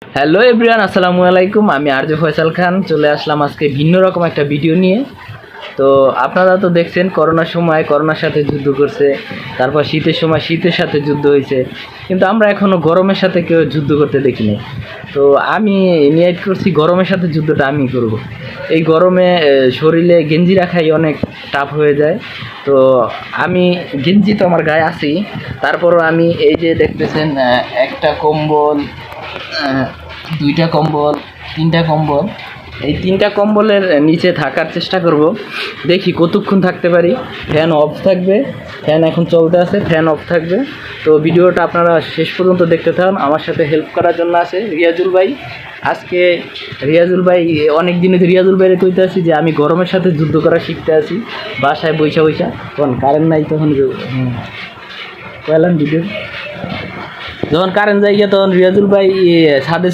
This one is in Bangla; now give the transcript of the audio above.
হ্যালো এভরিওয়ান, আসসালামু আলাইকুম। আমি আরজে ফয়সাল খান চলে আসলাম আজকে ভিন্ন রকম একটা ভিডিও নিয়ে। তো আপনারা তো দেখছেন করোনার সময় করোনার সাথে যুদ্ধ করছে, তারপর শীতের সময় শীতের সাথে যুদ্ধ হয়েছে, কিন্তু আমরা এখনও গরমের সাথে কেউ যুদ্ধ করতে দেখিনি। তো আমি নিয়ত করছি গরমের সাথে যুদ্ধটা আমি করব। এই গরমে শরীরে গেঞ্জি রাখাই অনেক টাফ হয়ে যায়। তো আমি গেঞ্জি তো আমার গায়ে আছি, তারপরও আমি এই যে দেখতেছেন একটা কম্বল, দুইটা কম্বল, তিনটা কম্বল, এই তিনটা কম্বলের নিচে থাকার চেষ্টা করব। দেখি কতক্ষণ থাকতে পারি। ফ্যান অফ থাকবে, ফ্যান এখন চলতে আছে, ফ্যান অফ থাকবে। তো ভিডিওটা আপনারা শেষ পর্যন্ত দেখতে থাকুন। আমার সাথে হেল্প করার জন্য আছে রিয়াজুল ভাই। আজকে রিয়াজুল ভাই অনেক দিনে রিয়াজুল ভাইরে কইতে আছি যে আমি গরমের সাথে যুদ্ধ করা শিখতে আছি বাসায় বৈশা বৈশা, তখন কারেন্ট নাই, তখন কয়লাম ভিডিও যখন কারেন্ট যাই গিয়ে তখন রিয়াজুল ভাই ছাদে